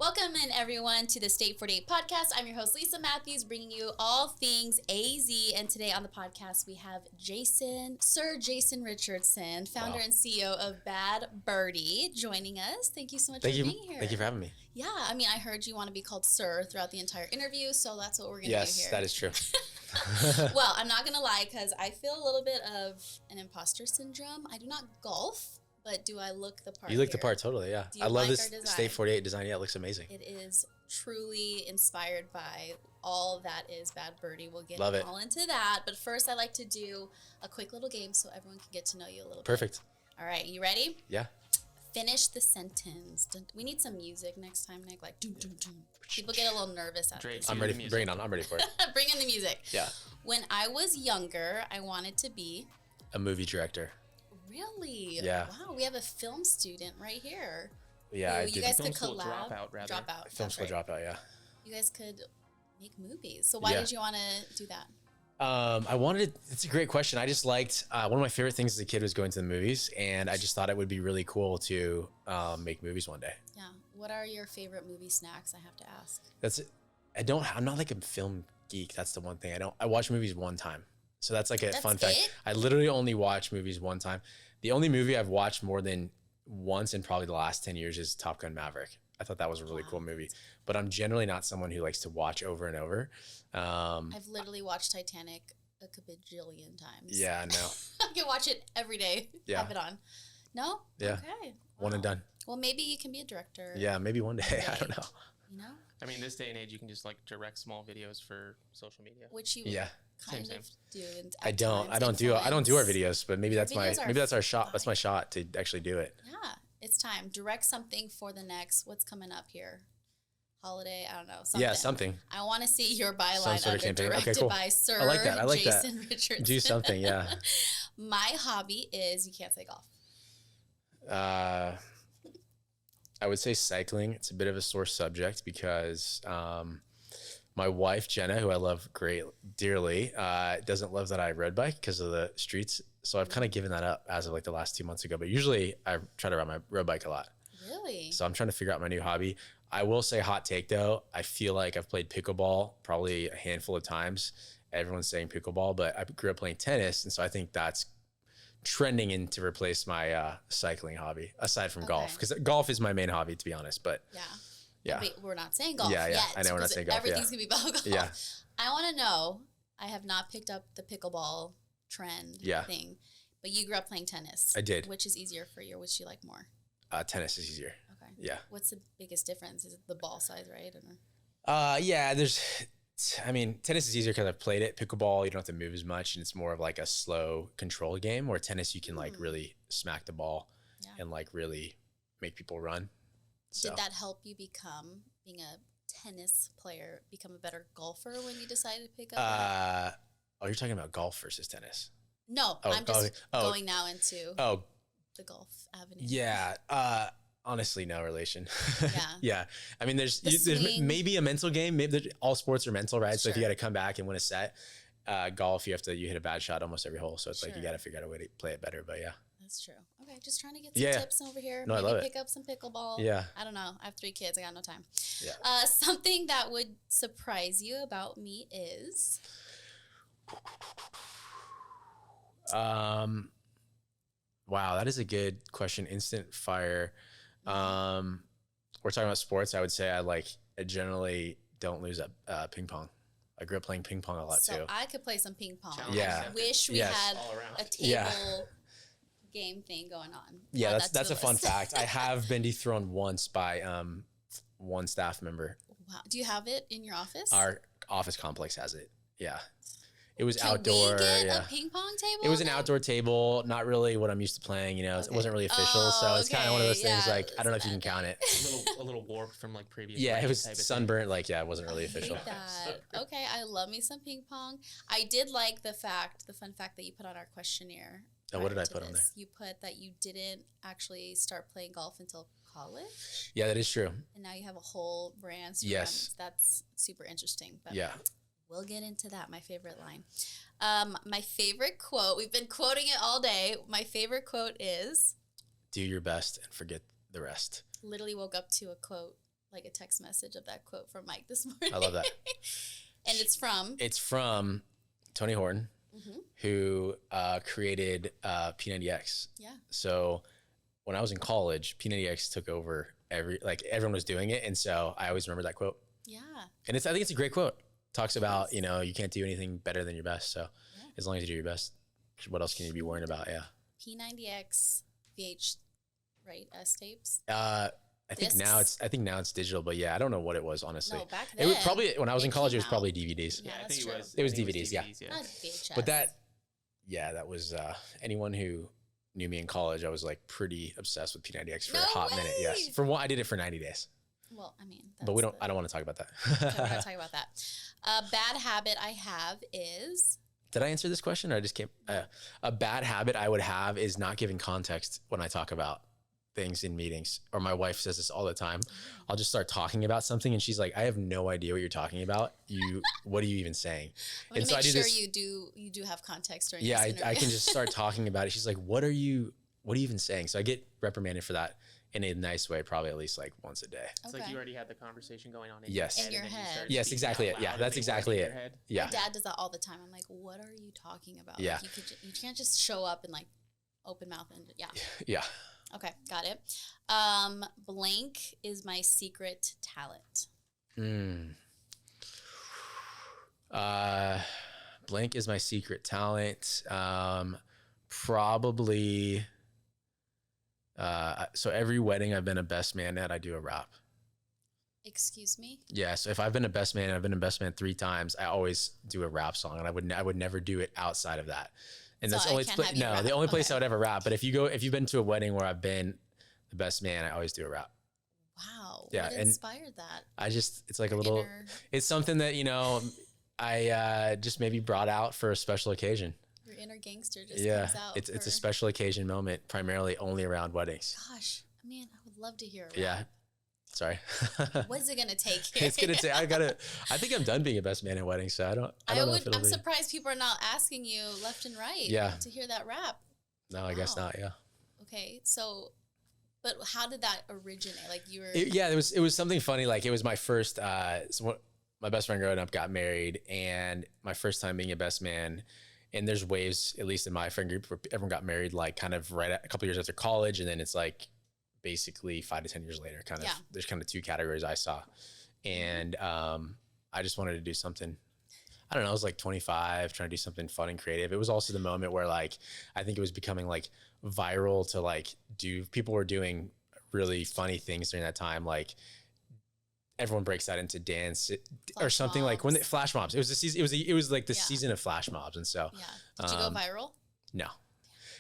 Welcome in everyone to the State 48 podcast. I'm your host Lisa Matthews, bringing you all things AZ. And today on the podcast we have Sir Jason Richardson, founder and CEO of Bad Birdie, joining us. Thank you so much for being here. Thank you for having me. Yeah, I mean, I heard you want to be called Sir throughout the entire interview, so that's what we're going to do here. Yes, that is true. Well, I'm not going to lie, because I feel a little bit of an imposter syndrome. I do not golf. But do I look the part? You look the part, totally, yeah. I love this State 48 design. Yeah, it looks amazing. It is truly inspired by all that is Bad Birdie. We'll get all into that. But first, I like to do a quick little game so everyone can get to know you a little bit. Perfect. All right, you ready? Yeah. Finish the sentence. We need some music next time, Nick. Like, doom, doom, doom. People get a little nervous at this. I'm ready. Bring it on. I'm ready for it. Bring in the music. Yeah. When I was younger, I wanted to be a movie director. Really? Yeah. Wow, we have a film student right here. Yeah, I you guys could Film school collab. dropout. Film school dropout, yeah. You guys could make movies. So why did you want to do that? It's a great question. I just liked, one of my favorite things as a kid was going to the movies, and I just thought it would be really cool to make movies one day. Yeah. What are your favorite movie snacks, I have to ask? I'm not like a film geek. That's the one thing. I watch movies one time. So that's like a fun fact. I literally only watch movies one time. The only movie I've watched more than once in probably the last 10 years is Top Gun Maverick. I thought that was a really cool movie, but I'm generally not someone who likes to watch over and over. I've literally watched Titanic a bajillion times. Yeah, I know. I can watch it every day. Yeah. Have it on. No? Yeah. Okay. One and done. Well, maybe you can be a director. Yeah, maybe one day. I don't know. You know? I mean, this day and age, you can just like direct small videos for social media. Which you kind of do. I don't do our videos, but maybe that's our shot. That's my shot to actually do it. Yeah, it's time. Direct something for the next. What's coming up here? Holiday. I don't know. Something. Yeah, something. I want to see your byline under directed okay, cool. by Sir I like Jason Richardson. Do something. Yeah. My hobby is, you can't say golf. I would say cycling. It's a bit of a sore subject because my wife, Jenna, who I love dearly, doesn't love that I road bike because of the streets. So I've kind of given that up as of like the last 2 months ago. But usually I try to ride my road bike a lot. Really? So I'm trying to figure out my new hobby. I will say, hot take though, I feel like I've played pickleball probably a handful of times. Everyone's saying pickleball, but I grew up playing tennis. And so I think that's trending in to replace my cycling hobby aside from golf, because golf is my main hobby, to be honest. But yeah, wait, we're not saying golf yet. I know we're not saying golf. Everything's gonna be about golf. Yeah. I want to know, I have not picked up the pickleball trend thing, but you grew up playing tennis. I did. Which is easier for you? Which you like more? Tennis is easier. Okay. Yeah. What's the biggest difference? Is it the ball size, right? Tennis is easier because I've played it. Pickleball, you don't have to move as much, and it's more of like a slow control game, where tennis, you can like really smack the ball and like really make people run. So. Did that help you being a tennis player, become a better golfer when you decided to pick up? You're talking about golf versus tennis? No, I'm just going now into the golf avenue. Yeah. Honestly, no relation. Yeah. Yeah. I mean, there's maybe a mental game. Maybe all sports are mental, right? Sure. So if you got to come back and win a set, golf, you hit a bad shot almost every hole. So it's like you got to figure out a way to play it better. But yeah. That's true. Okay, just trying to get some tips over here. No, maybe I love pick up some pickleball. Yeah. I don't know. I have 3 kids. I got no time. Yeah. Something that would surprise you about me is. Wow, that is a good question. Instant fire. We're talking about sports. I would say I generally don't lose at ping pong. I grew up playing ping pong a lot too. So I could play some ping pong. Yeah. I wish we had a table game thing going on. Yeah, that's a fun fact. I have been dethroned once by one staff member. Wow. Do you have it in your office? Our office complex has it. Yeah. It was Can outdoor. We get a ping pong table? It was an outdoor table, not really what I'm used to playing. It wasn't really official, so it's kind of one of those things. Like, I don't know if you can count it. A little warped from like previous. Yeah, it was sunburnt. Like, it wasn't really official. Okay, I love me some ping pong. I did like the fun fact that you put on our questionnaire. Oh, what did I put on there? You put that you didn't actually start playing golf until college. Yeah, that is true. And now you have a whole brand. Yes. That's super interesting. But yeah. We'll get into that. My favorite line. My favorite quote, we've been quoting it all day. My favorite quote is, do your best and forget the rest. Literally woke up to a quote like a text message of that quote from Mike this morning. I love that. And it's from Tony Horton, who created P90X. Yeah. So when I was in college, P90X took over everyone was doing it. And so I always remember that quote. Yeah. And I think it's a great quote. Talks about, you know, you can't do anything better than your best. So as long as you do your best, what else can you be worrying about? Yeah. P90X VH, right? S tapes. I think now it's digital, but yeah, I don't know what it was, honestly. No, back then. It was probably, when I was in college, it was probably DVDs. Yeah, I that's think true. It was DVDs, yeah. Not VHS. But that was, anyone who knew me in college, I was like pretty obsessed with P90X for a hot minute. Yes. For one, I did it for 90 days. Well, I mean, But I don't want to talk about that. Okay, we're going to talk about that. A bad habit I have is. Did I answer this question or I just can't? A bad habit I would have is not giving context when I talk about things in meetings, or my wife says this all the time. I'll just start talking about something and she's like, I have no idea what you're talking about. What are you even saying? I'm and so make I do sure this. you do have context during Yeah, this I can just start talking about it. She's like, what are you even saying? So I get reprimanded for that in a nice way, probably at least like once a day. It's like you already had the conversation going on in Yes. your head. In your head. Yes, exactly it. Yeah, that's exactly it. Yeah. My dad does that all the time. I'm like, what are you talking about? Yeah. Like you can't just show up and like open mouth and yeah. Yeah. Okay, got it. Blank is my secret talent. Blank is my secret talent. Probably. So every wedding I've been a best man at, I do a rap. Excuse me? Yeah. So if I've been a best man, and I've been a best man 3 times, I always do a rap song, and I would never do it outside of that. And So that's the only the only place Okay. I would ever rap. But if you've been to a wedding where I've been the best man, I always do a rap. Wow. Yeah, What and inspired that? It's like a little, Inner- it's something that, you know, I just maybe brought out for a special occasion. Your inner gangster just Yeah. comes out. It's a for- special occasion moment, primarily only around weddings. Gosh, I mean, I would love to hear it. Yeah. Sorry. What is it gonna take here? It's gonna take. I think I'm done being a best man at weddings, so I don't know if it'll I'm be. surprised people are not asking you left and right. Yeah. To hear that rap. No, I guess Wow. not. Yeah. Okay, so, but how did that originate? Like you were. It was something funny. Like it was my first. My best friend growing up got married, and my first time being a best man. And there's waves, at least in my friend group, where everyone got married like kind of a couple years after college, and then it's like basically 5 to 10 years later. Kind of. Yeah. There's kind of 2 categories I saw, and I just wanted to do something. I don't know. I was like 25, trying to do something fun and creative. It was also the moment where like I think it was becoming like viral to like people were doing really funny things during that time, like. Everyone breaks that into dance or something mobs. like flash mobs. It was the season. It was like the Yeah. season of flash mobs, and so Yeah. Did you go viral?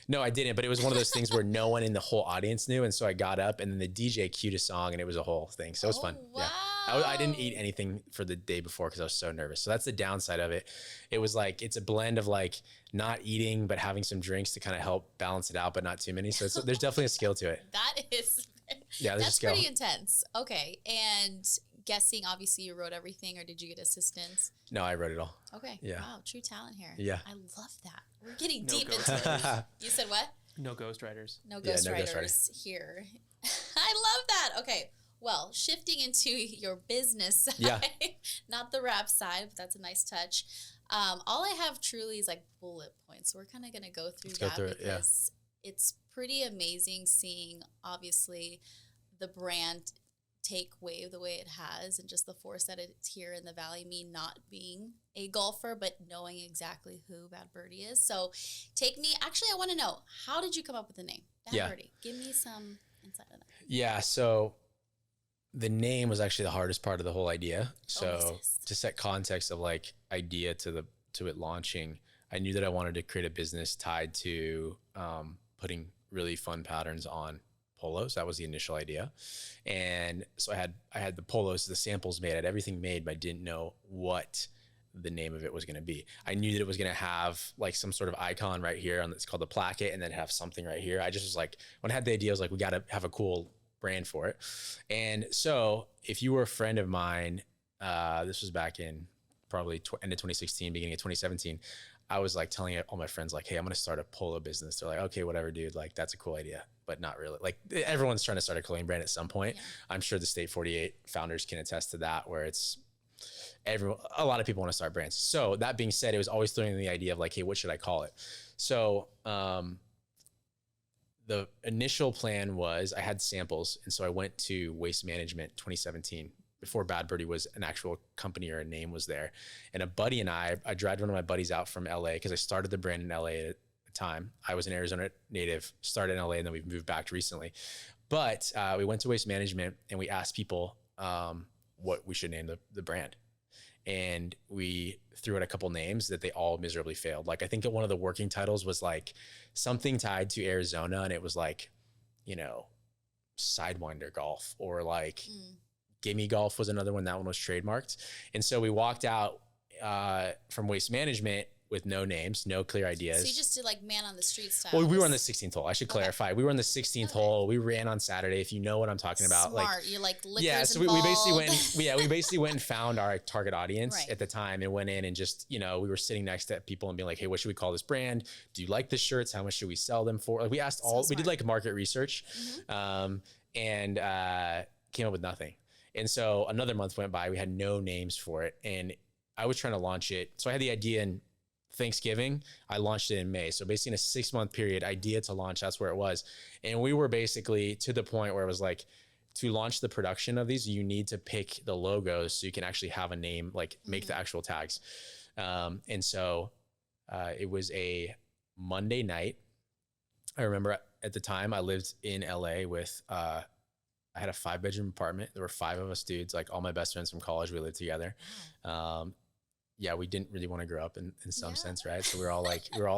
no, I didn't. But it was one of those things where no one in the whole audience knew, and so I got up, and then the DJ cued a song, and it was a whole thing. So it was fun. Wow. Yeah, I didn't eat anything for the day before because I was so nervous. So that's the downside of it. It was like it's a blend of like not eating but having some drinks to kind of help balance it out, but not too many. So there's definitely a skill to it. That is. Yeah, there's a That's skill. pretty intense. Okay, and guessing, obviously, you wrote everything, or did you get assistance? No, I wrote it all. Okay. Yeah. Wow, true talent here. Yeah. I love that. We're getting No deep ghost into it. You said what? No ghostwriters. No Yeah, no ghostwriters ghostwriters. here. I love that. Okay. Well, shifting into your business side, Yeah. not the rap side, but that's a nice touch. All I have truly is like bullet points. So we're kind of going to go through Let's go that through it, yeah. because it's pretty amazing seeing, obviously, the brand take wave the way it has and just the force that it's here in the Valley, me not being a golfer, but knowing exactly who Bad Birdie is. So actually, I want to know, how did you come up with the name Bad Birdie? Give me some insight on that. Yeah, so the name was actually the hardest part of the whole idea. So easiest. to set context of like idea to it launching, I knew that I wanted to create a business tied to putting really fun patterns on polos. That was the initial idea. And so I had the polos, the samples made, I had everything made, but I didn't know what the name of it was going to be. I knew that it was going to have like some sort of icon right here it's called the placket, and then have something right here. I just was like, when I had the idea, I was like, we got to have a cool brand for it. And so if you were a friend of mine, this was back in probably end of 2016, beginning of 2017, I was like telling all my friends like, hey, I'm going to start a polo business. They're like, okay, whatever, dude. Like, that's a cool idea, but not really. Like everyone's trying to start a clothing brand at some point. Yeah. I'm sure the State 48 founders can attest to that, where it's a lot of people want to start brands. So that being said, it was always throwing the idea of like, hey, what should I call it? So, the initial plan was I had samples. And so I went to Waste Management 2017 before Bad Birdie was an actual company or a name was there. And a buddy and I dragged one of my buddies out from LA because I started the brand in LA at the time. I was an Arizona native, started in LA, and then we moved back recently. But we went to Waste Management and we asked people what we should name the brand. And we threw out a couple names that they all miserably failed. Like I think that one of the working titles was like something tied to Arizona, and it was like, you know, Sidewinder Golf, or like Gimme Golf was another one. That one was trademarked. And so we walked out from Waste Management with no names, no clear ideas. So you just did like man on the street style. Well, we were on the 16th hole. I should clarify. We were on the 16th hole. We ran on Saturday. If you know what I'm talking about. Smart. Like, You're like liquors yeah. So we basically went and found our target audience at the time and went in and just, you know, we were sitting next to people and being like, hey, what should we call this brand? Do you like the shirts? How much should we sell them for? Like we asked we did like market research and came up with nothing. And so another month went by. We had no names for it. And I was trying to launch it. So I had the idea in Thanksgiving. I launched it in May. So basically in a 6-month period, idea to launch, that's where it was. And we were basically to the point where it was like, to launch the production of these, you need to pick the logos so you can actually have a name, like make the actual tags. And so it was a Monday night. I remember at the time I lived in LA with, I had a 5-bedroom apartment. There were 5 of us dudes, like all my best friends from college. We lived together. Yeah, we didn't really want to grow up in some sense, right? So we were all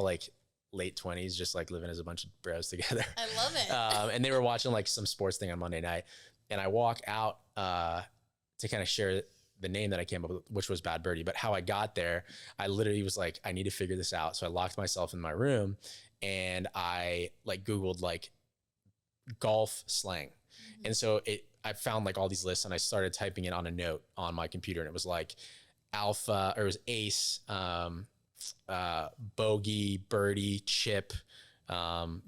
like late 20s, just like living as a bunch of bros together. I love it. And they were watching like some sports thing on Monday night. And I walk out to kind of share the name that I came up with, which was Bad Birdie. But how I got there, I literally was like, I need to figure this out. So I locked myself in my room and I like Googled like golf slang. And so I found like all these lists and I started typing it on a note on my computer, and it was like alpha, or it was ace, bogey, birdie, chip,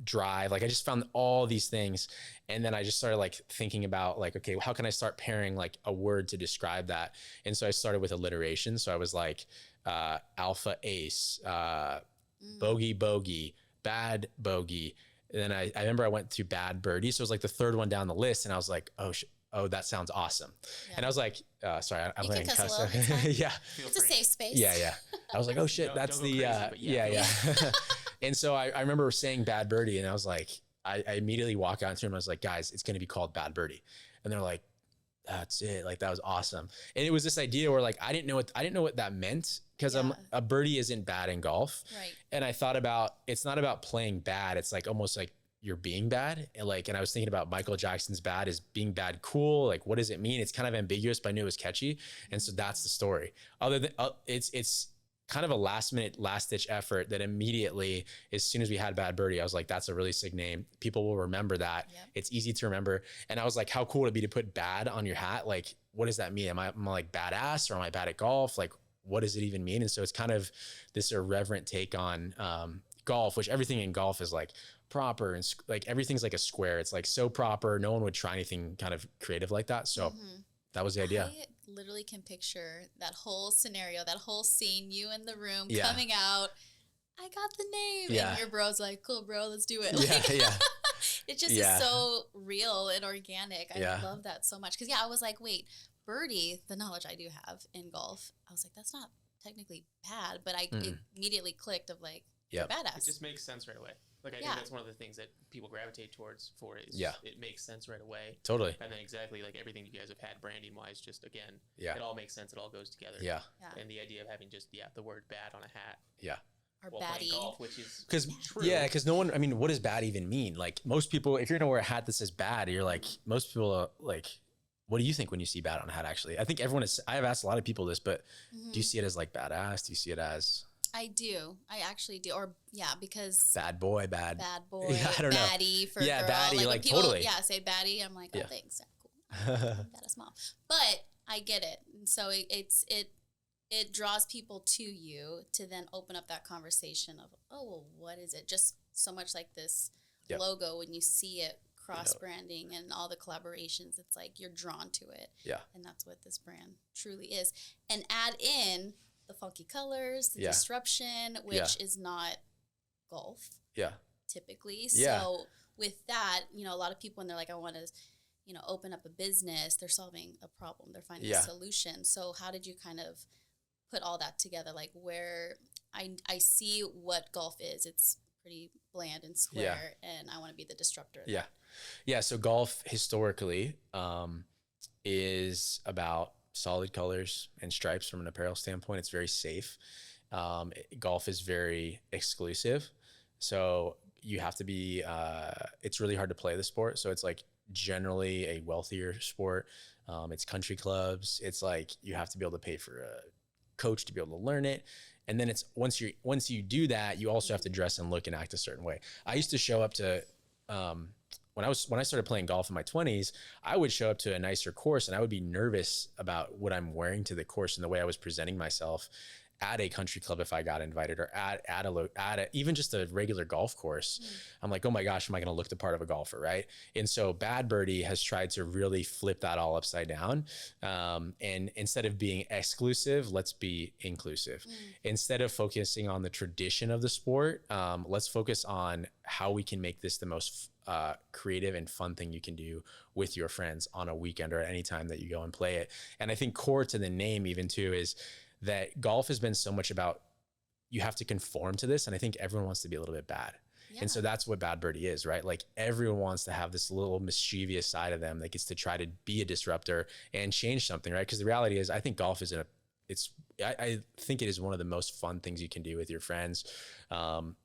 drive. Like I just found all these things. And then I just started like thinking about like, okay, how can I start pairing like a word to describe that? And so I started with alliteration. So I was like, alpha ace, bogey, bogey, bad bogey. And then I remember I went to Bad Birdie. So it was like the 3rd one down the list. And I was like, oh, that sounds awesome. Yeah. And I was like, sorry, I'm going to cuss. Yeah. It's a safe space. Yeah. I was like, oh shit, that's the, yeah. And so I remember saying Bad Birdie, and I was like, I immediately walk out into him. I was like, guys, it's going to be called Bad Birdie. And they're like, that's it. Like, that was awesome. And it was this idea where like, I didn't know what that meant, because a birdie isn't bad in golf. Right. And I thought about, it's not about playing bad. It's like almost like you're being bad. And I was thinking about Michael Jackson's bad. Is being bad cool? Like, what does it mean? It's kind of ambiguous, but I knew it was catchy. And so that's the story. Other than it's kind of a last ditch effort that immediately, as soon as we had Bad Birdie, I was like, that's a really sick name. People will remember that. Yep. It's easy to remember. And I was like, how cool would it be to put bad on your hat? Like, what does that mean? Am I like badass, or am I bad at golf? Like, what does it even mean? And so it's kind of this irreverent take on golf, which everything in golf is like proper, and like everything's like a square. It's like so proper. No one would try anything kind of creative like that. So that was the idea. I literally can picture that whole scenario, that whole scene, you in the room coming out. I got the name. And your bro's like, cool, bro, let's do it. It just is so real and organic. I love that so much. Because I was like, wait, birdie, the knowledge I do have in golf, I was like, that's not technically bad, but it immediately clicked of like, badass. It just makes sense right away. Like I think that's one of the things that people gravitate towards for it. It makes sense right away. Totally. And then exactly like everything you guys have had branding wise, just again, it all makes sense. It all goes together. Yeah. And the idea of having just the word bad on a hat. Yeah. Or baddie. Golf, which is true. Because no one, I mean, what does bad even mean? Like most people, if you're gonna wear a hat that says bad, you're like, most people are like, what do you think when you see bad on a hat? Actually, I think I have asked a lot of people this, but do you see it as like badass? Do you see it as? I do. I actually do. Or because bad boy. Yeah, I don't know. Baddie for girl. Baddie, like people, totally. Yeah, say baddie. I'm like, oh, thanks. Cool. That is small. But I get it. And so it it draws people to you to then open up that conversation of, oh, well, what is it? Just so much like this logo, when you see it cross-branding and all the collaborations, it's like you're drawn to it. Yeah. And that's what this brand truly is. And add in the funky colors, the disruption, which is not golf. Yeah. Typically. So with that, a lot of people, when they're like, I want to, open up a business, they're solving a problem. They're finding a solution. So how did you kind of put all that together? Like, where I see what golf is. It's pretty bland and square, and I want to be the disruptor. Yeah. So golf historically is about solid colors and stripes from an apparel standpoint. It's very safe. Golf is very exclusive. So you have to be, it's really hard to play the sport. So it's like generally a wealthier sport. It's country clubs. It's like you have to be able to pay for a coach to be able to learn it. And then it's once you do that, you also have to dress and look and act a certain way. I used to show up to, when I started playing golf in my 20s, I would show up to a nicer course and I would be nervous about what I'm wearing to the course and the way I was presenting myself at a country club if I got invited, or at even just a regular golf course. I'm like, oh my gosh, am I going to look the part of a golfer, right? And so Bad Birdie has tried to really flip that all upside down. And instead of being exclusive, let's be inclusive. Instead of focusing on the tradition of the sport, let's focus on how we can make this the most creative and fun thing you can do with your friends on a weekend or at any time that you go and play it. And I think core to the name even too is that golf has been so much about, you have to conform to this. And I think everyone wants to be a little bit bad. Yeah. And so that's what Bad Birdie is, right? Like everyone wants to have this little mischievous side of them that gets to try to be a disruptor and change something, right? Because the reality is, I think golf is I think it is one of the most fun things you can do with your friends.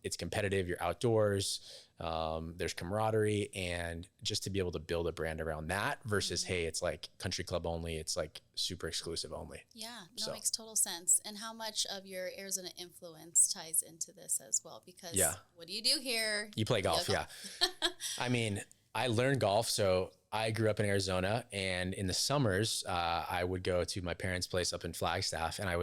It's competitive, you're outdoors, there's camaraderie, and just to be able to build a brand around that versus, hey, it's like country club only, it's like super exclusive only. Yeah, no, it makes total sense. And how much of your Arizona influence ties into this as well? Because what do you do here? You play golf, yeah. I mean, I learned golf, so I grew up in Arizona, and in the summers, I would go to my parents' place up in Flagstaff, and I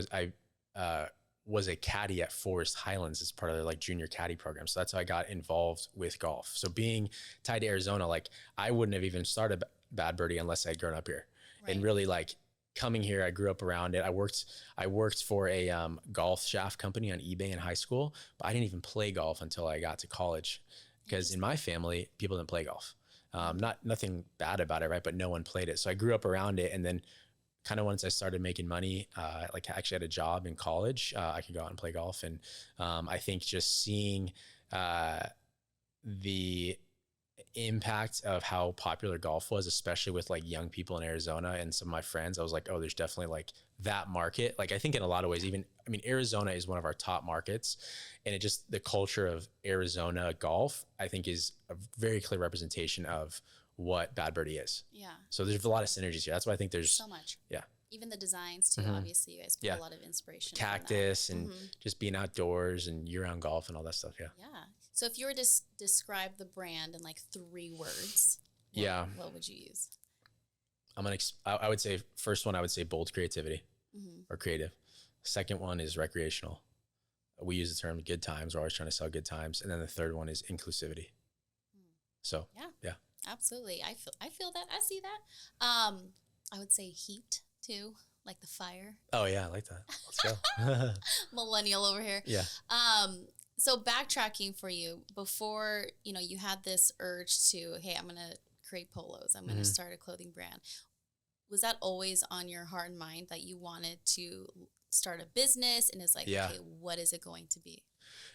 was a caddy at Forest Highlands as part of their like junior caddy program. So that's how I got involved with golf. So being tied to Arizona, like I wouldn't have even started Bad Birdie unless I'd grown up here. Right. And really like coming here, I grew up around it. I worked for a golf shaft company on eBay in high school, but I didn't even play golf until I got to college, because in my family, people didn't play golf. Nothing bad about it, right? But no one played it. So I grew up around it, and then kind of once I started making money, like I actually had a job in college, I could go out and play golf. And I think just seeing the impact of how popular golf was, especially with like young people in Arizona and some of my friends, I was like, oh, there's definitely like that market. Like I think in a lot of ways, Arizona is one of our top markets, and it just, the culture of Arizona golf, I think is a very clear representation of what Bad Birdie is. Yeah. So there's a lot of synergies here. That's why I think there's so much. Yeah. Even the designs too. Obviously, you guys put a lot of inspiration. Cactus and just being outdoors and year-round golf and all that stuff. Yeah. Yeah. So if you were to describe the brand in like 3 words, what would you use? I would say first one, I would say bold creativity or creative. Second one is recreational. We use the term good times. We're always trying to sell good times. And then the third one is inclusivity. So yeah. Absolutely. I feel that. I see that. I would say heat too, like the fire. Oh yeah, I like that. Let's go. Millennial over here. Yeah. So backtracking for you, before, you had this urge to, hey, I'm going to create polos. I'm going to start a clothing brand. Was that always on your heart and mind that you wanted to start a business? And it's like, okay, what is it going to be?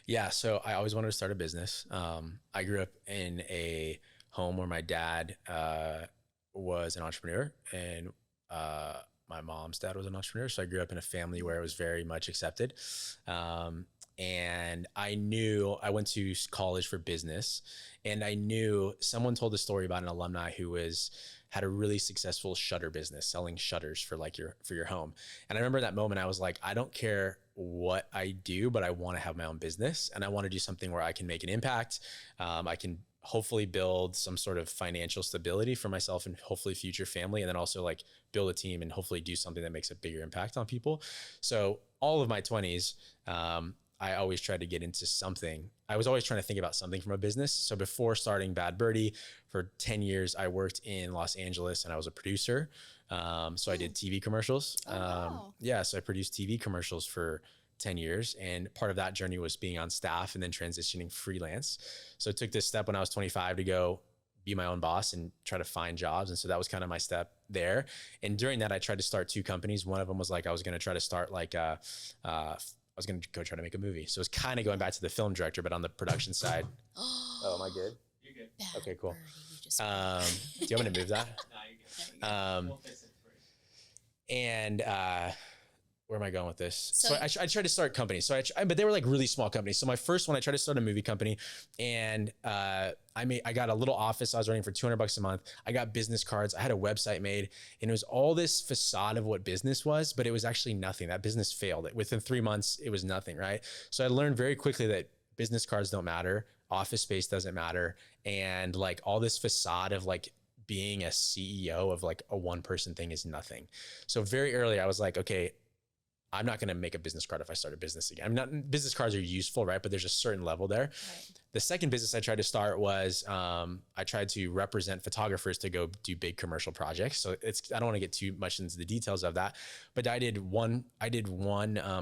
Yeah. So I always wanted to start a business. I grew up in a home where my dad was an entrepreneur, and my mom's dad was an entrepreneur. So I grew up in a family where it was very much accepted. And I knew, I went to college for business, and I knew someone told a story about an alumni who had a really successful shutter business, selling shutters for like for your home. And I remember that moment, I was like, I don't care what I do, but I want to have my own business, and I want to do something where I can make an impact. I can hopefully build some sort of financial stability for myself and hopefully future family. And then also like build a team and hopefully do something that makes a bigger impact on people. So all of my 20s, I always tried to get into something. I was always trying to think about something from a business. So before starting Bad Birdie, for 10 years, I worked in Los Angeles and I was a producer. So I did TV commercials. Wow. So I produced TV commercials for 10 years. And part of that journey was being on staff and then transitioning freelance. So I took this step when I was 25 to go be my own boss and try to find jobs. And so that was kind of my step there. And during that, I tried to start 2 companies. One of them was like, I was going to try to start like I was going to go try to make a movie. So it's kind of going back to the film director, but on the production side. Oh, am I good? You're good. Bad Okay, cool. Birdie, Do you want me to move that? No, you're good. We'll fix it for you. And where am I going with this? So I tried to start companies. So but they were like really small companies. So my first one, I tried to start a movie company, and I got a little office I was running for $200 a month. I got business cards. I had a website made, and it was all this facade of what business was, but it was actually nothing. That business failed. Within 3 months, it was nothing, right? So I learned very quickly that business cards don't matter. Office space doesn't matter. And like all this facade of like being a CEO of like a 1-person thing is nothing. So very early, I was like, okay, I'm not going to make a business card if I start a business again. Business cards are useful, right? But there's a certain level there. Right. The second business I tried to start was I tried to represent photographers to go do big commercial projects. So I don't want to get too much into the details of that, but I did one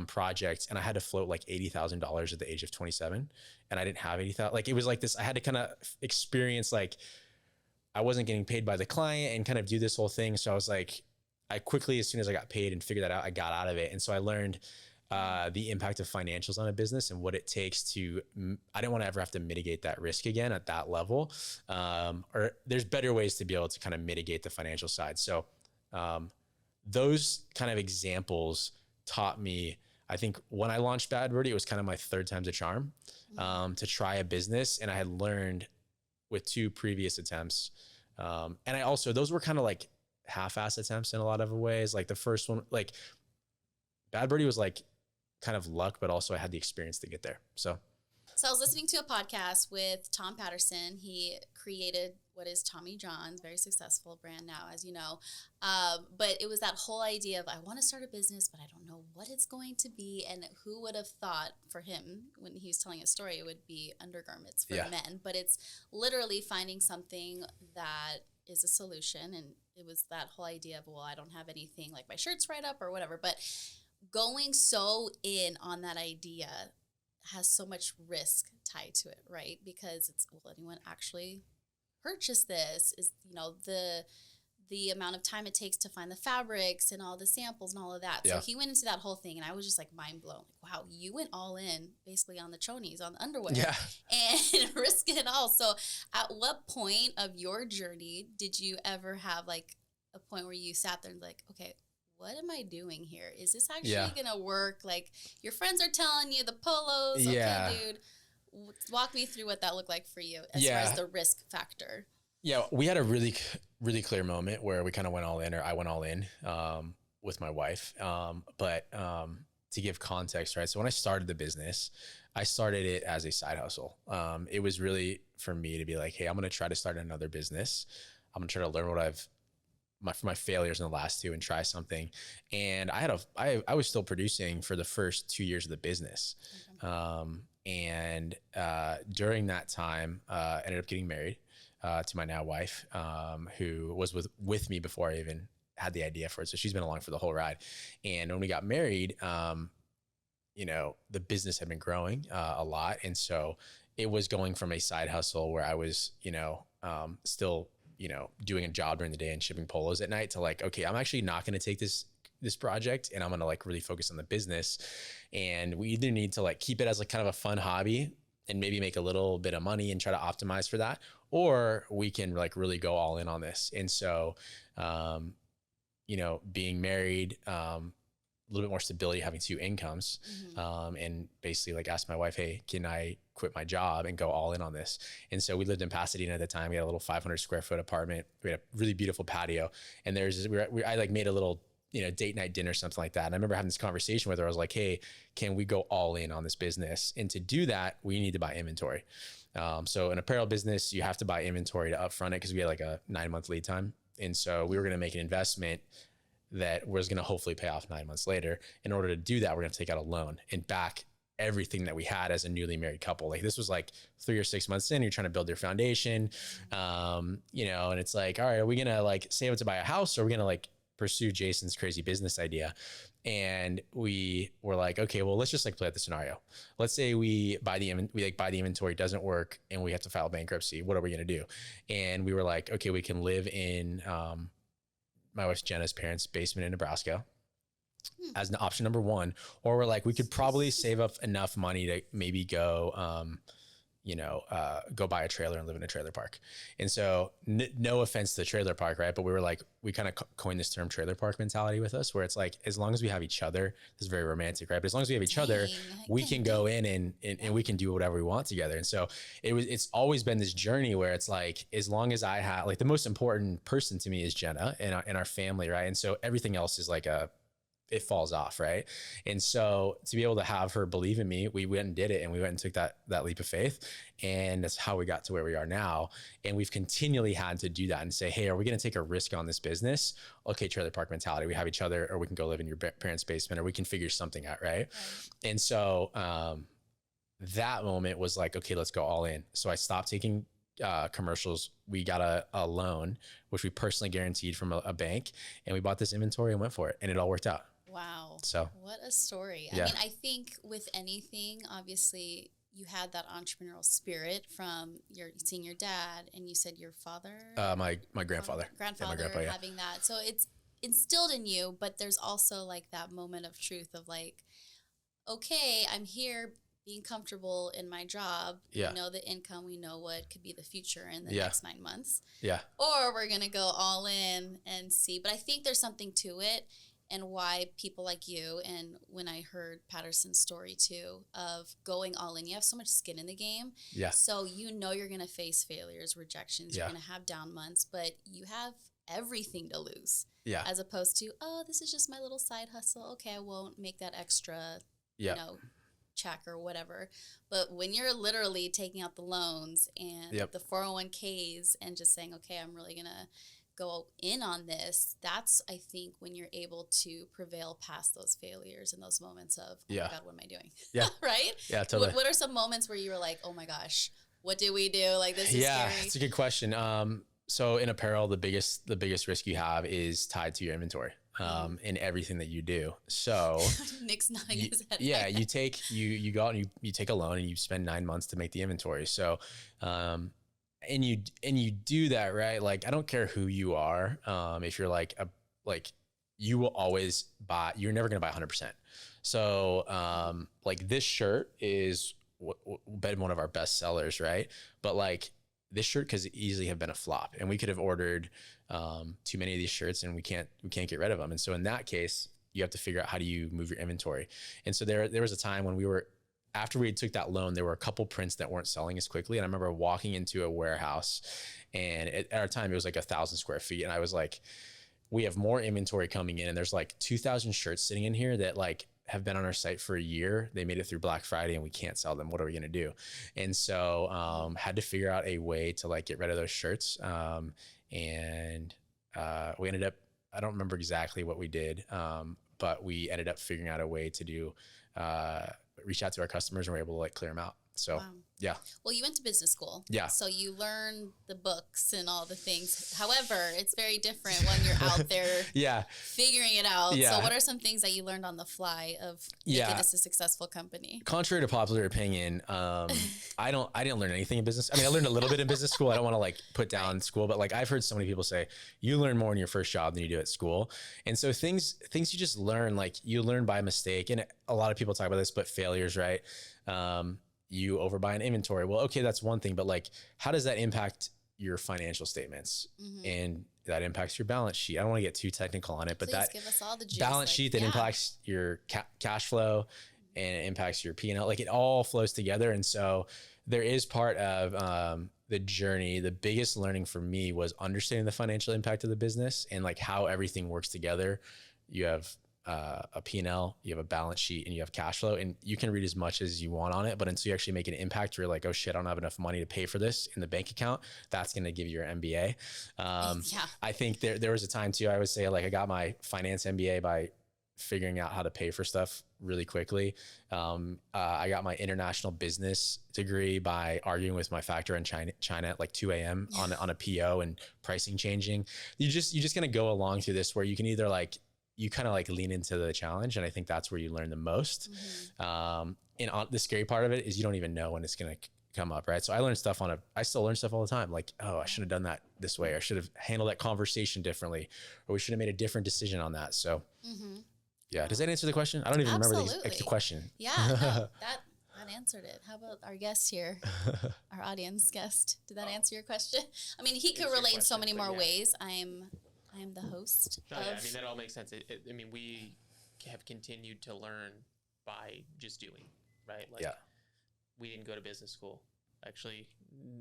project, and I had to float like $80,000 at the age of 27, and I didn't have $80,000. Like it was like this. I had to kind of experience like I wasn't getting paid by the client and kind of do this whole thing. So I was like, I quickly, as soon as I got paid and figured that out, I got out of it. And so I learned the impact of financials on a business and what it takes to, I didn't want to ever have to mitigate that risk again at that level. Or there's better ways to be able to kind of mitigate the financial side. So those kind of examples taught me, I think when I launched Bad Birdie, it was kind of my 3rd time's a charm to try a business. And I had learned with 2 previous attempts. And I also, those were kind of like half-ass attempts in a lot of ways. Like the first one, like Bad Birdie was like kind of luck, but also I had the experience to get there. So I was listening to a podcast with Tom Patterson. He created what is Tommy John's, very successful brand now, as you know. But it was that whole idea of, I want to start a business, but I don't know what it's going to be. And who would have thought for him, when he was telling his story, it would be undergarments for men. But it's literally finding something that is a solution. And it was that whole idea of, well, I don't have anything like my shirts right up or whatever. But going so in on that idea has so much risk tied to it, right? Because it's, will anyone actually purchase this? Is, you know, the amount of time it takes to find the fabrics and all the samples and all of that. Yeah. So he went into that whole thing, and I was just like mind blown. Like, wow, you went all in basically on the chonies, on the underwear, and risk it all. So at what point of your journey did you ever have like a point where you sat there and like, okay, what am I doing here? Is this actually going to work? Like, your friends are telling you the polos. Okay, dude. Walk me through what that looked like for you as far as the risk factor. Yeah, we had a really, really clear moment where we kind of went all in, or I went all in with my wife. But to give context, right? So when I started the business, I started it as a side hustle. It was really for me to be like, hey, I'm going to try to start another business. I'm going to try to learn what from my failures in the last 2 and try something. And I was still producing for the first 2 years of the business. And during that time, I ended up getting married to my now wife, who was with me before I even had the idea for it. So she's been along for the whole ride. And when we got married, you know, the business had been growing a lot. And so it was going from a side hustle where I was, you know, still, you know, doing a job during the day and shipping polos at night to like, okay, I'm actually not going to take this project and I'm going to like really focus on the business. And we either need to like keep it as like kind of a fun hobby and maybe make a little bit of money and try to optimize for that, or we can like really go all in on this. And so, you know, being married, a little bit more stability, having 2 incomes, and basically like asked my wife, hey, can I quit my job and go all in on this? And so we lived in Pasadena at the time. We had a little 500 square foot apartment. We had a really beautiful patio, and I like made a little, you know, date night dinner, something like that. And I remember having this conversation with her. I was like, hey, can we go all in on this business? And to do that, we need to buy inventory. So an apparel business, you have to buy inventory to upfront it because we had like a 9-month lead time. And so we were going to make an investment that was going to hopefully pay off 9 months later. In order to do that, we're going to take out a loan and back everything that we had as a newly married couple. Like this was like 3 or 6 months in, you're trying to build your foundation, you know, and it's like, all right, are we going to like save up to buy a house, or are we going to like pursue Jason's crazy business idea? And we were like, okay, well, let's just like play out the scenario. Let's say we buy the inventory, doesn't work, and we have to file bankruptcy. What are we going to do? And we were like, okay, we can live in my wife Jenna's parents' basement in Nebraska as an option number one. Or we're like, we could probably save up enough money to maybe go, go buy a trailer and live in a trailer park. And so no offense to the trailer park, right? But we were like, we kind of coined this term trailer park mentality with us, where it's like, as long as we have each other, this is very romantic, right? But as long as we have each other, we can go in and we can do whatever we want together. And so it's always been this journey where it's like, as long as I have, like, the most important person to me is Jenna and our family, right? And so everything else is like it falls off, right? And so to be able to have her believe in me, we went and did it, and we went and took that leap of faith, and that's how we got to where we are now. And we've continually had to do that and say, hey, are we going to take a risk on this business? Okay, trailer park mentality. We have each other, or we can go live in your parents' basement, or we can figure something out, right? And so that moment was like, okay, let's go all in. So I stopped taking commercials. We got a loan, which we personally guaranteed from a bank, and we bought this inventory and went for it, and it all worked out. Wow. So what a story. I mean, I think with anything, obviously you had that entrepreneurial spirit from seeing your dad, and you said your father, my grandfather, my grandpa, having that. So it's instilled in you, but there's also like that moment of truth of like, okay, I'm here being comfortable in my job. We know the income, we know what could be the future in the next 9 months. Or we're going to go all in and see. But I think there's something to it, and why people like you, and when I heard Patterson's story too, of going all in, you have so much skin in the game. So you're going to face failures, rejections, you're going to have down months, but you have everything to lose. As opposed to, oh, this is just my little side hustle. Okay, I won't make that extra, check or whatever. But when you're literally taking out the loans and the 401ks and just saying, okay, I'm really going to go in on this, that's, I think, when you're able to prevail past those failures and those moments of, oh my God, what am I doing? Right? Yeah, totally. What are some moments where you were like, oh my gosh, what did we do? Like, this is scary. It's a good question. So in apparel, the biggest risk you have is tied to your inventory. In everything that you do. So Nick's nodding his head. You go out and you take a loan, and you spend 9 months to make the inventory. So, and you do that, right? Like, I don't care who you are. If you're you will always buy, you're never going to buy 100%. So, like, this shirt is been one of our best sellers, right? But like, this shirt could easily have been a flop, and we could have ordered too many of these shirts, and we can't get rid of them. And so in that case, you have to figure out how do you move your inventory. And so there was a time when after we took that loan, there were a couple prints that weren't selling as quickly. And I remember walking into a warehouse, and at our time it was like 1,000 square feet. And I was like, we have more inventory coming in, and there's like 2,000 shirts sitting in here that like have been on our site for a year. They made it through Black Friday, and we can't sell them. What are we going to do? And so, had to figure out a way to like get rid of those shirts. And we ended up, I don't remember exactly what we did. But we ended up figuring out a way to do, reach out to our customers, and we're able to like clear them out. So, Well, you went to business school. So you learned the books and all the things. However, it's very different when you're out there figuring it out. So what are some things that you learned on the fly of making this a successful company? Contrary to popular opinion, I didn't learn anything in business. I mean, I learned a little bit in business school. I don't want to like put down school, but like, I've heard so many people say you learn more in your first job than you do at school. And so things you just learn, like you learn by mistake. And a lot of people talk about this, but failures, right? You overbuy an inventory. Well, okay, that's one thing, but like, how does that impact your financial statements? And that impacts your balance sheet. I don't want to get too technical on it, but that give us all the juice, balance sheet that impacts your cash flow, and it impacts your P&L. Like, it all flows together. And so there is part of the journey. The biggest learning for me was understanding the financial impact of the business and like how everything works together. You have a P&L, you have a balance sheet, and you have cash flow, and you can read as much as you want on it. But until you actually make an impact, you're like, oh shit, I don't have enough money to pay for this in the bank account. That's going to give you your MBA. I think there was a time too, I would say, like, I got my finance MBA by figuring out how to pay for stuff really quickly. I got my international business degree by arguing with my factor in China at like 2 a.m. on a PO and pricing changing. You just going to go along through this where you can either like, you kind of like lean into the challenge. And I think that's where you learn the most. And the scary part of it is you don't even know when it's going to come up. Right. So I still learn stuff all the time. Like, oh, I should have done that this way. I should have handled that conversation differently, or we should have made a different decision on that. So yeah. Does that answer the question? I don't even remember the question. Yeah, no, that answered it. How about our guest here, our audience guest? Did that answer your question? I mean, he could relate in so many more ways. I am the host. I mean, that all makes sense. I mean, we have continued to learn by just doing, right? Like, we didn't go to business school. Actually,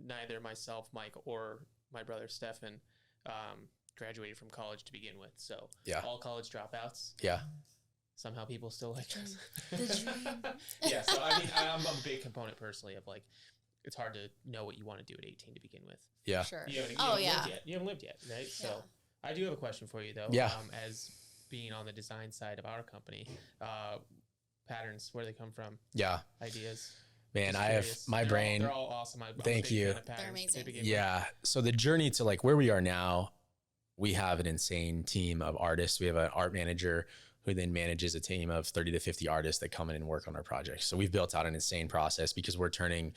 neither myself, Mike, or my brother Stefan graduated from college to begin with. So all college dropouts. Yeah. Somehow people still like us. The yeah. So I mean, I'm a big component personally of like, it's hard to know what you want to do at 18 to begin with. Yeah. Sure. You haven't lived yet, right? Yeah. So I do have a question for you though. Yeah. As being on the design side of our company, patterns, where do they come from? Yeah. Ideas. Man, I have my brain. They're all awesome. Thank you. They're amazing. Yeah. So the journey to like where we are now, we have an insane team of artists. We have an art manager who then manages a team of 30 to 50 artists that come in and work on our projects. So we've built out an insane process because we're turning.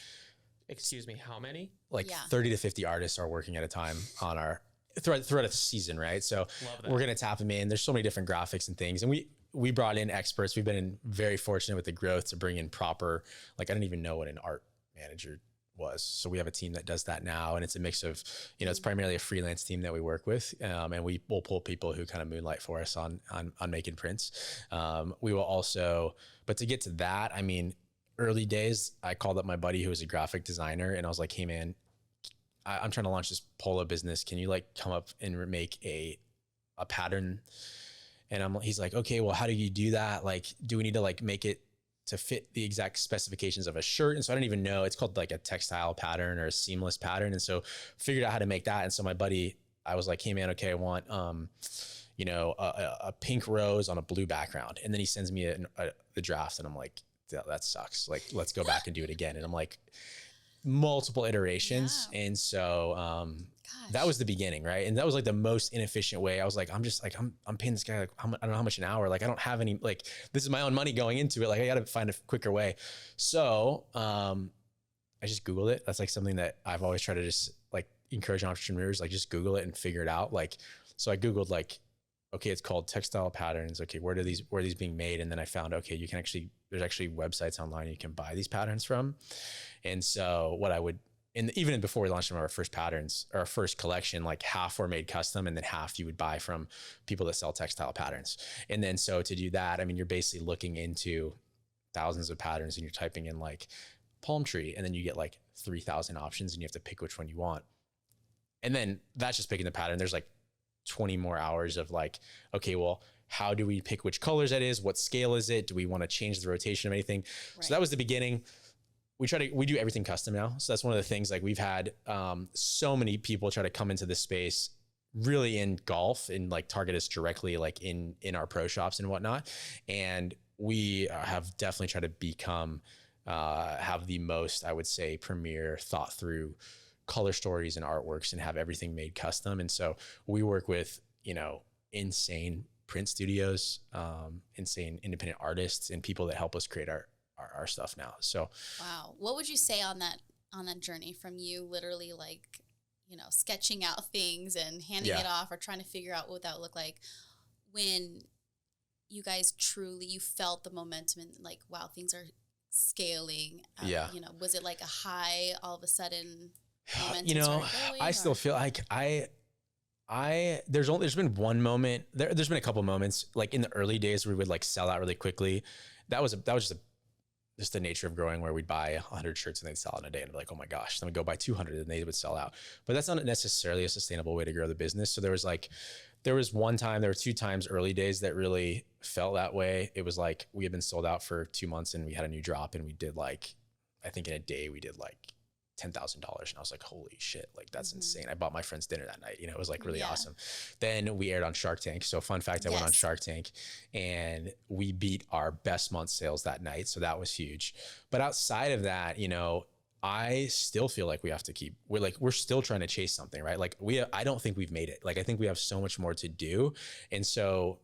Excuse me, how many? Like 30 to 50 artists are working at a time on our throughout a season, right? So we're going to tap them in. There's so many different graphics and things. And we brought in experts. We've been very fortunate with the growth to bring in proper, like, I didn't even know what an art manager was. So we have a team that does that now. And it's a mix of, it's primarily a freelance team that we work with. And we will pull people who kind of moonlight for us on making prints. We will also, but to get to that, I mean, early days, I called up my buddy who was a graphic designer and I was like, hey man, I'm trying to launch this polo business. Can you like come up and make a pattern? And he's like, okay, well, how do you do that? Like, do we need to like make it to fit the exact specifications of a shirt? And so I don't even know, it's called like a textile pattern or a seamless pattern. And so figured out how to make that. And so my buddy, I was like, hey man, okay, I want, a pink rose on a blue background. And then he sends me the draft and I'm like, that sucks. Like, let's go back and do it again. And I'm like, multiple iterations. Yeah. And so, that was the beginning. Right. And that was like the most inefficient way. I was like, I'm paying this guy, like, I don't know how much an hour, like, I don't have any, like, this is my own money going into it. Like, I got to find a quicker way. So, I just Googled it. That's like something that I've always tried to just like encourage entrepreneurs, like just Google it and figure it out. Like, so I Googled like, okay, it's called textile patterns. Okay. Where are these being made? And then I found, okay, there's actually websites online you can buy these patterns from. And so even before we launched our first patterns or our first collection, like half were made custom and then half you would buy from people that sell textile patterns. And then, so to do that, I mean, you're basically looking into thousands of patterns and you're typing in like palm tree, and then you get like 3,000 options and you have to pick which one you want. And then that's just picking the pattern. There's like 20 more hours of like, okay, well, how do we pick which colors that is? What scale is it? Do we want to change the rotation of anything? Right. So that was the beginning. We do everything custom now. So that's one of the things, like we've had so many people try to come into this space really in golf and like target us directly, like in our pro shops and whatnot. And we have definitely tried to become, have the most, I would say, premier thought through color stories and artworks and have everything made custom. And so we work with, insane print studios, insane independent artists and people that help us create our stuff now. So, wow. What would you say on that journey from you literally like, sketching out things and handing it off or trying to figure out what that would look like when you guys you felt the momentum and like, wow, things are scaling. Was it like a high all of a sudden momentum? I still feel like there's been one moment, there's been a couple moments like in the early days where we would like sell out really quickly. That was just the nature of growing, where we'd buy 100 shirts and they'd sell in a day and be like, oh my gosh, then we'd go buy 200 and they would sell out. But that's not necessarily a sustainable way to grow the business. So there was like there was two times early days that really felt that way. It was like we had been sold out for 2 months and we had a new drop and we did like, I think in a day we did like $10,000. And I was like, holy shit, like that's insane. I bought my friend's dinner that night. You know, it was like really awesome. Then we aired on Shark Tank. So fun fact, I went on Shark Tank and we beat our best month sales that night. So that was huge. But outside of that, you know, I still feel like we have to we're still trying to chase something, right? Like I don't think we've made it. Like, I think we have so much more to do. And so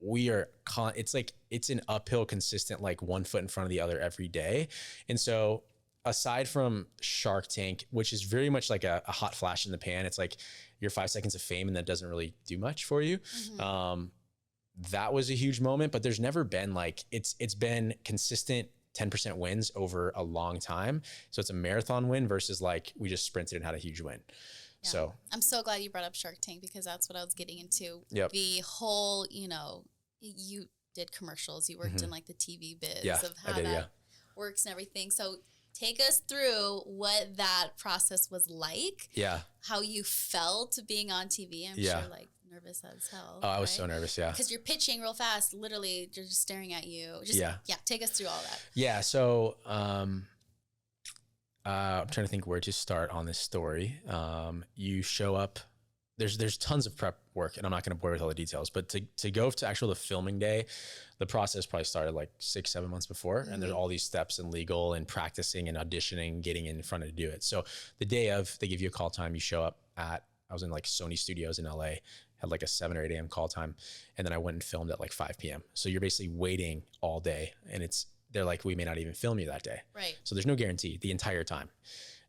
we are, it's like, it's an uphill, consistent, like one foot in front of the other every day. And so aside from Shark Tank, which is very much like a hot flash in the pan, it's like your 5 seconds of fame and that doesn't really do much for you. That was a huge moment, but there's never been like, it's been consistent 10% wins over a long time. So it's a marathon win versus like we just sprinted and had a huge win. Yeah. So I'm so glad you brought up Shark Tank because that's what I was getting into. Yep. The whole, you know, you did commercials, you worked in like the TV biz of how that works and everything. So take us through what that process was like. Yeah. How you felt being on TV. I'm sure like nervous as hell. Oh, I was so nervous. Yeah. Because you're pitching real fast. Literally, they're just staring at you. Take us through all that. Yeah. So, I'm trying to think where to start on this story. You show up, there's tons of prep work and I'm not going to bore you with all the details, but to go to the filming day, the process probably started like 6-7 months before. And there's all these steps and legal and practicing and auditioning, getting in front of to do it. So the day of, they give you a call time, you show up I was in like Sony Studios in LA, had like a 7 or 8 a.m. call time. And then I went and filmed at like 5 p.m. So you're basically waiting all day and they're like, we may not even film you that day. Right. So there's no guarantee the entire time.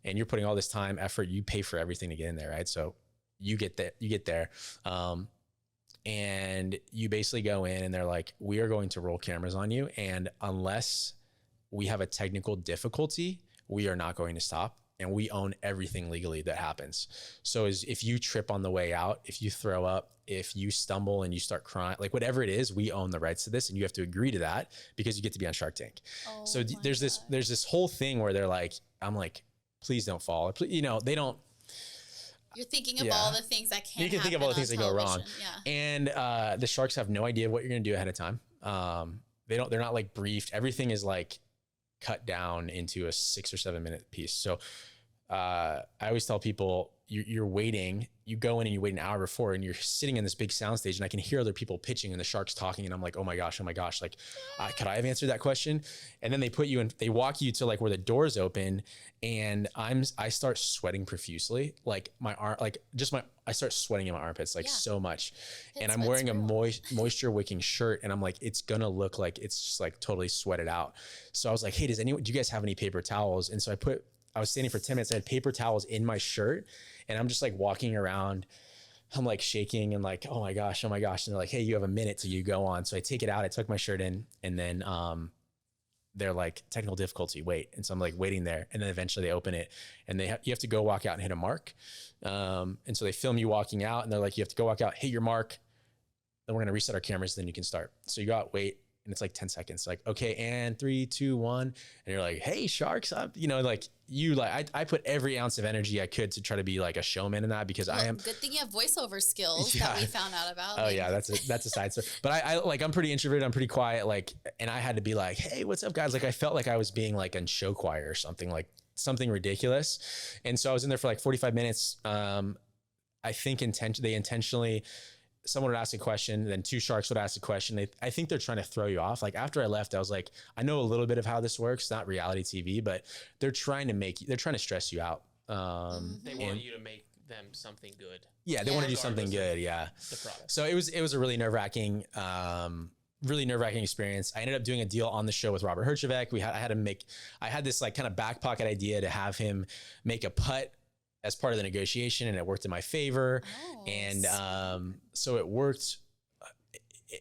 And you're putting all this time, effort, you pay for everything to get in there, right? So you get there. And you basically go in and they're like, we are going to roll cameras on you. And unless we have a technical difficulty, we are not going to stop. And we own everything legally that happens. So if you trip on the way out, if you throw up, if you stumble and you start crying, like whatever it is, we own the rights to this and you have to agree to that because you get to be on Shark Tank. Oh, so there's this whole thing where they're like, I'm like, please don't fall. You know, they don't. You're thinking of all the things that can. You can think of all the things that go wrong. Yeah. And the Sharks have no idea what you're going to do ahead of time. They're not like briefed. Everything is like cut down into a 6 or 7 minute piece. So I always tell people you're waiting, you go in and you wait an hour before and you're sitting in this big soundstage and I can hear other people pitching and the Sharks talking. And I'm like, oh my gosh, like, could I have answered that question? And then they walk you to like where the doors open and I start sweating profusely. Like my arm, I start sweating in my armpits, like so much. And I'm wearing a moisture wicking shirt and I'm like, it's going to look like it's just like totally sweated out. So I was like, hey, do you guys have any paper towels? And so I was standing for 10 minutes. I had paper towels in my shirt and I'm just like walking around. I'm like shaking and like, oh my gosh. And they're like, hey, you have a minute till you go on. So I take it out. I took my shirt in and then they're like, technical difficulty, wait. And so I'm like waiting there. And then eventually they open it and you have to go walk out and hit a mark. And so they film you walking out and they're like, you have to go walk out, hit your mark. Then we're going to reset our cameras. Then you can start. So you go out, wait. And it's like 10 seconds, like, okay, and 3, 2, 1. And you're like, hey, Sharks, I put every ounce of energy I could to try to be like a showman in that because I am. Good thing you have voiceover skills that we found out about. Oh yeah, that's a side story. But I'm pretty introverted. I'm pretty quiet. Like, and I had to be like, hey, what's up, guys? Like, I felt like I was being like in show choir or something, like something ridiculous. And so I was in there for like 45 minutes. I think they intentionally. Someone would ask a question, then 2 Sharks would ask a question. I think they're trying to throw you off. Like after I left, I was like, I know a little bit of how this works, not reality TV, but they're trying to stress you out. They want you to make them something good. Yeah, they want to do something good. Yeah. The product. So it was a really nerve-wracking experience. I ended up doing a deal on the show with Robert Herjavec. I had this like kind of back pocket idea to have him make a putt as part of the negotiation and it worked in my favor. And so it worked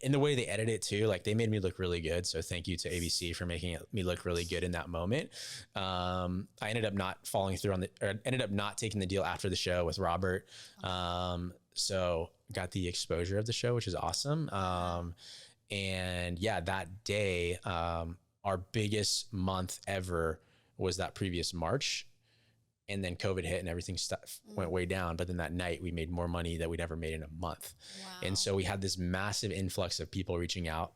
in the way they edited it too. Like they made me look really good. So thank you to ABC for making me look really good in that moment. I ended up not following through ended up not taking the deal after the show with Robert. So got the exposure of the show, which is awesome. And yeah, that day, our biggest month ever was that previous March. And then COVID hit and everything went way down. But then that night we made more money than we'd ever made in a month. Wow. And so we had this massive influx of people reaching out.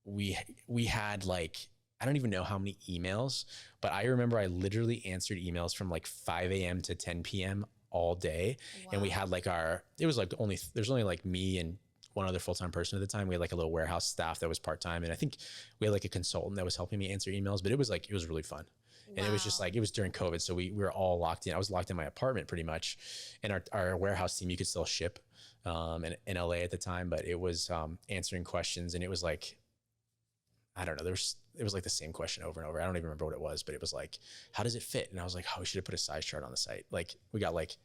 We had like, I don't even know how many emails, but I remember I literally answered emails from like 5 a.m. to 10 p.m. all day. Wow. And we had like there's only like me and one other full-time person at the time. We had like a little warehouse staff that was part-time. And I think we had like a consultant that was helping me answer emails, but it was really fun. And it was just like, it was during COVID. So we were all locked in. I was locked in my apartment pretty much. And our warehouse team, you could still ship in LA at the time, but it was answering questions. And it was like, I don't know, it was like the same question over and over. I don't even remember what it was, but it was like, how does it fit? And I was like, oh, we should have put a size chart on the site. Like we got like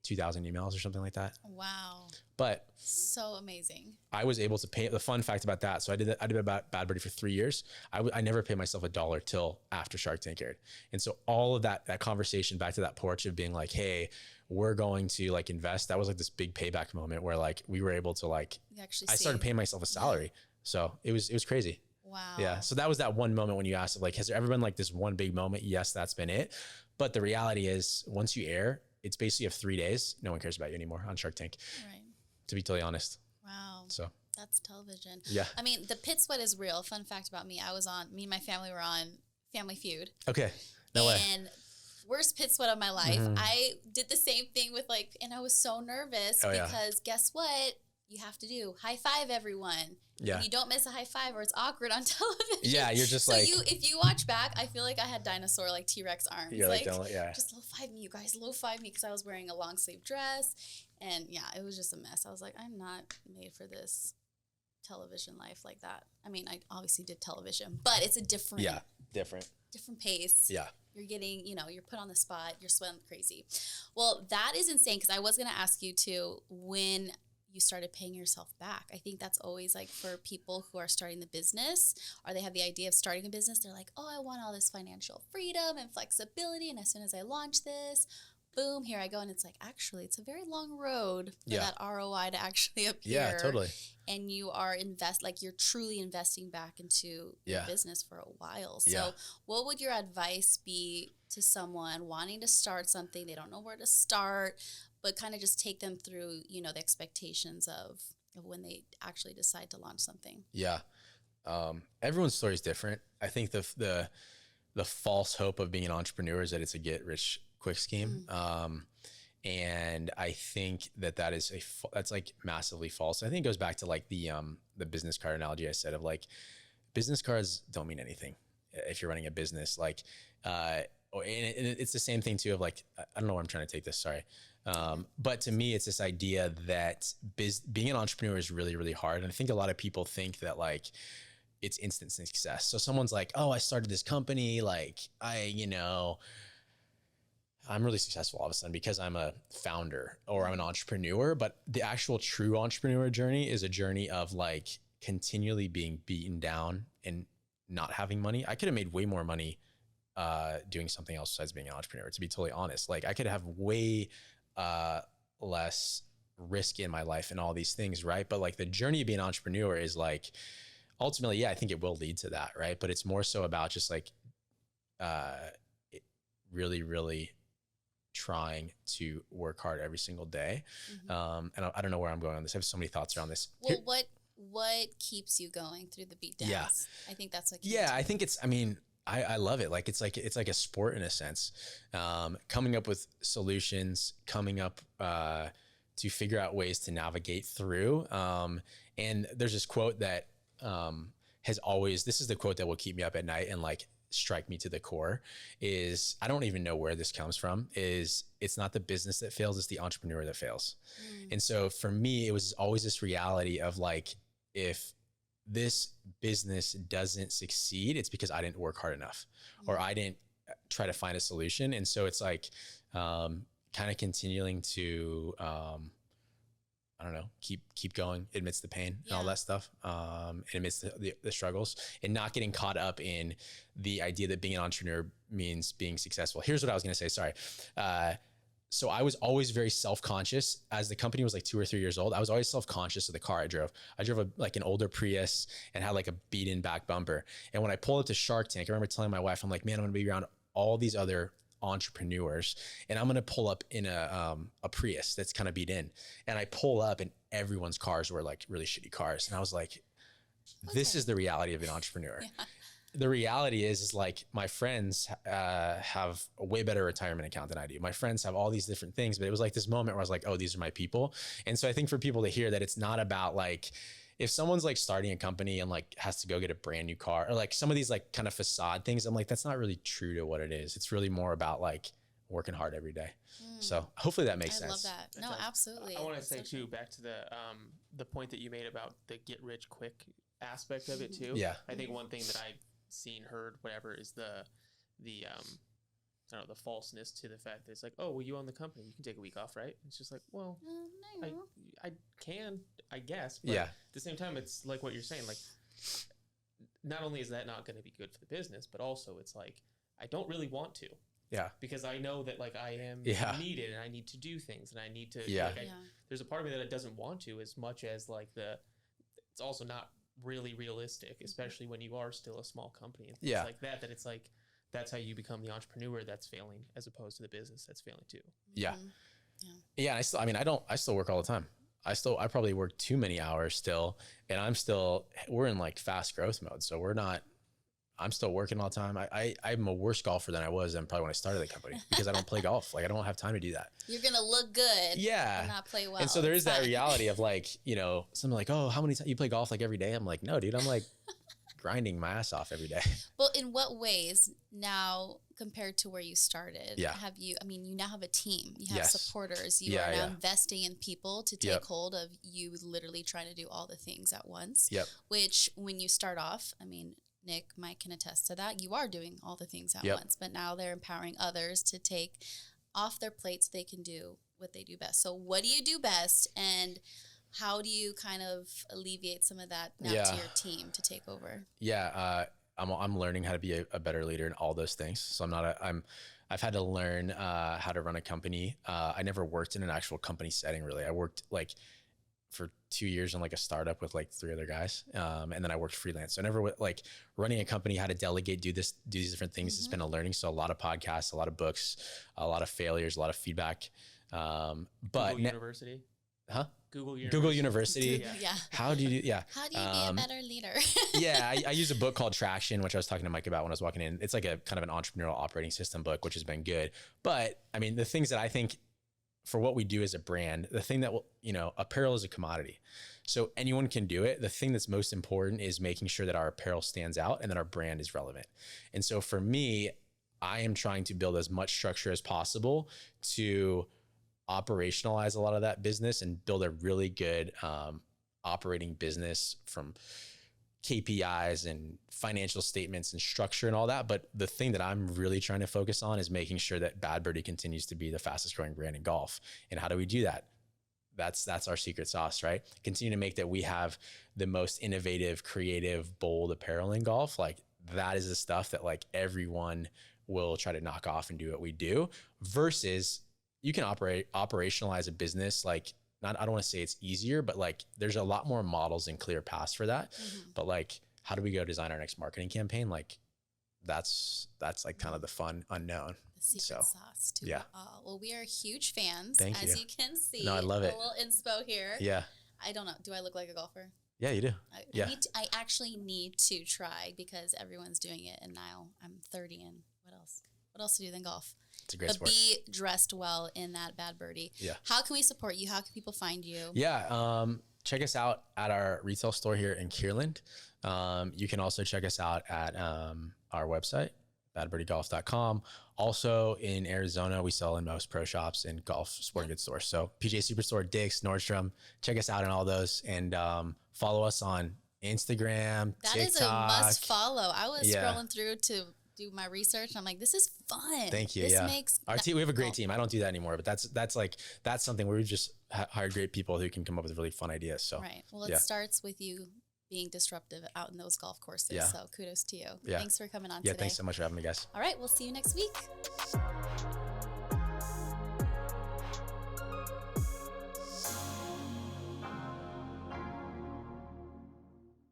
2,000 emails or something like that. Wow. But so amazing. I was able to pay. The fun fact about that. So I did about Bad Birdie for 3 years. I never paid myself $1 till after Shark Tank aired. And so all of that conversation back to that porch of being like, hey, we're going to like invest. That was like this big payback moment where like we were able to like, I started paying myself a salary. So it was crazy. Wow. Yeah. So that was that one moment when you asked like, has there ever been like this one big moment? Yes, that's been it. But the reality is once you air, it's basically you have 3 days. No one cares about you anymore on Shark Tank. Right. To be totally honest. Wow. So that's television. Yeah. I mean, the pit sweat is real. Fun fact about me. Me and my family were on Family Feud. Okay. No way. And worst pit sweat of my life. Mm-hmm. I did the same thing with and I was so nervous because guess what? You have to do high five everyone. Yeah. And you don't miss a high five or it's awkward on television. Yeah, you're just if you watch back, I feel like I had dinosaur T-Rex arms. You're just low five me, you guys. Low five me because I was wearing a long sleeve dress. And yeah, it was just a mess. I was like, I'm not made for this television life like that. I mean, I obviously did television, but it's a different pace. Yeah. You're getting, you're put on the spot. You're sweating crazy. Well, that is insane because I was going to ask you too, when you started paying yourself back. I think that's always like for people who are starting the business or they have the idea of starting a business. They're like, oh, I want all this financial freedom and flexibility. And as soon as I launch this, boom, here I go. And it's like, actually, it's a very long road for that ROI to actually appear. Yeah, totally. And you are you're truly investing back into your business for a while. So what would your advice be to someone wanting to start something? They don't know where to start, but kind of just take them through, the expectations of when they actually decide to launch something. Yeah. Everyone's story is different. I think the false hope of being an entrepreneur is that it's a get rich quick scheme. Mm-hmm. And I think that's like massively false. I think it goes back to like the business card analogy I said of like business cards don't mean anything if you're running a business. Like, and it's the same thing too of like, I don't know where I'm trying to take this. Sorry. But to me, it's this idea that being an entrepreneur is really, really hard. And I think a lot of people think that like it's instant success. So someone's like, oh, I started this company. Like I'm really successful all of a sudden because I'm a founder or I'm an entrepreneur. But the actual true entrepreneur journey is a journey of like continually being beaten down and not having money. I could have made way more money doing something else besides being an entrepreneur, to be totally honest. Like I could have way less risk in my life and all these things, right? But like the journey of being an entrepreneur is like, ultimately, I think it will lead to that, right? But it's more so about just like really, really trying to work hard every single day. Mm-hmm. And I don't know where I'm going on this. I have so many thoughts around this. Well, what keeps you going through the beatdowns? Yeah. I think that's what I think I love it. Like it's like a sport in a sense. Coming up with solutions, coming up to figure out ways to navigate through. And there's this quote that this is the quote that will keep me up at night and like strike me to the core is, I don't even know where this comes from, is it's not the business that fails, it's the entrepreneur that fails. And so for me, it was always this reality of like, if this business doesn't succeed, it's because I didn't work hard enough or I didn't try to find a solution. And so it's like, kind of continuing to, I don't know, keep going amidst the pain and all that stuff, and amidst the struggles, and not getting caught up in the idea that being an entrepreneur means being successful. Here's what I was going to say. Sorry. so I was always very self-conscious as the company was like 2 or 3 years old. I was always self-conscious of the car I drove. I drove like an older Prius and had like a beat-in back bumper. And when I pulled up to Shark Tank, I remember telling my wife, I'm like, man, I'm going to be around all these other entrepreneurs and I'm going to pull up in a Prius that's kind of beat in. And I pull up and everyone's cars were like really shitty cars. And I was like, this is the reality of an entrepreneur. Yeah. The reality is like my friends have a way better retirement account than I do. My friends have all these different things, but it was like this moment where I was like, oh, these are my people. And so I think for people to hear that it's not about like, if someone's like starting a company and like has to go get a brand new car or like some of these like kind of facade things, I'm like, that's not really true to what it is. It's really more about like working hard every day. So hopefully that makes sense. I love that. No, absolutely. I want to say too, back to the point that you made about the get rich quick aspect of it too. Yeah. I think one thing that I've seen, heard, whatever, is the I don't know, the falseness to the fact that it's like, oh, well, you own the company, you can take a week off, right? It's just like, well, I can, I guess. But at the same time, it's like what you're saying, like, not only is that not going to be good for the business, but also it's like, I don't really want to. Yeah. Because I know that like I am needed and I need to do things and I need to, there's a part of me that it doesn't want to, as much as like it's also not really realistic, especially when you are still a small company and things like that it's like, that's how you become the entrepreneur that's failing as opposed to the business that's failing too. Yeah. I still work all the time. I probably work too many hours still, and we're in like fast growth mode. So I'm still working all the time. I'm a worse golfer than I was probably when I started the company because I don't play golf. Like I don't have time to do that. You're going to look good. Yeah. And not play well. And so there is that reality of like, something like, oh, how many times you play golf like every day? I'm like, no, dude, I'm like grinding my ass off every day. Well, in what ways now compared to where you started? Yeah. You now have a team, you have supporters, you are now investing in people to take hold of you literally trying to do all the things at once, which when you start off, Nick, Mike can attest to that. You are doing all the things at once, but now they're empowering others to take off their plates so they can do what they do best. So what do you do best, and how do you kind of alleviate some of that now to your team to take over? Yeah, I'm learning how to be a better leader in all those things. So I've had to learn how to run a company. I never worked in an actual company setting really. I worked like for 2 years in like a startup with like 3 other guys. And then I worked freelance. So I never like running a company, how to delegate, do these different things. It's been a learning. So a lot of podcasts, a lot of books, a lot of failures, a lot of feedback. But Google University. Huh? Google University. Yeah. How do you be a better leader? I use a book called Traction, which I was talking to Mike about when I was walking in. It's like a kind of an entrepreneurial operating system book, which has been good. But the things that I think for what we do as a brand, the thing that apparel is a commodity. So anyone can do it. The thing that's most important is making sure that our apparel stands out and that our brand is relevant. And so for me, I am trying to build as much structure as possible to operationalize a lot of that business and build a really good operating business from KPIs and financial statements and structure and all that. But the thing that I'm really trying to focus on is making sure that Bad Birdie continues to be the fastest growing brand in golf. And how do we do that? That's our secret sauce, right? Continue to make that we have the most innovative, creative, bold apparel in golf. Like that is the stuff that like everyone will try to knock off and do what we do, versus you can operationalize a business like, I don't want to say it's easier, but like there's a lot more models and clear paths for that. But like, how do we go design our next marketing campaign? Like that's like kind of the fun unknown. The secret sauce to it all. Well, we are huge fans. Thank you. As you can see. No, I love it. A little inspo here. Yeah. I don't know. Do I look like a golfer? Yeah, you do. I actually need to try because everyone's doing it, and now I'm 30 and what else? What else to do than golf? It's a great sport. Be dressed well in that Bad Birdie. Yeah. How can we support you? How can people find you? Yeah. Check us out at our retail store here in Kierland. You can also check us out at our website, badbirdiegolf.com. Also in Arizona, we sell in most pro shops and golf sporting goods stores. So PGA Superstore, Dick's, Nordstrom. Check us out in all those, and follow us on Instagram, TikTok. That is a must follow. I was scrolling through to do my research, and I'm like, this is fun. Thank you. This makes our team. We have a great team. I don't do that anymore, but that's something where we just hired great people who can come up with really fun ideas. So right. Well, it starts with you being disruptive out in those golf courses. So kudos to you. Thanks for coming on today. Thanks so much for having me, guys. All right. We'll see you next week.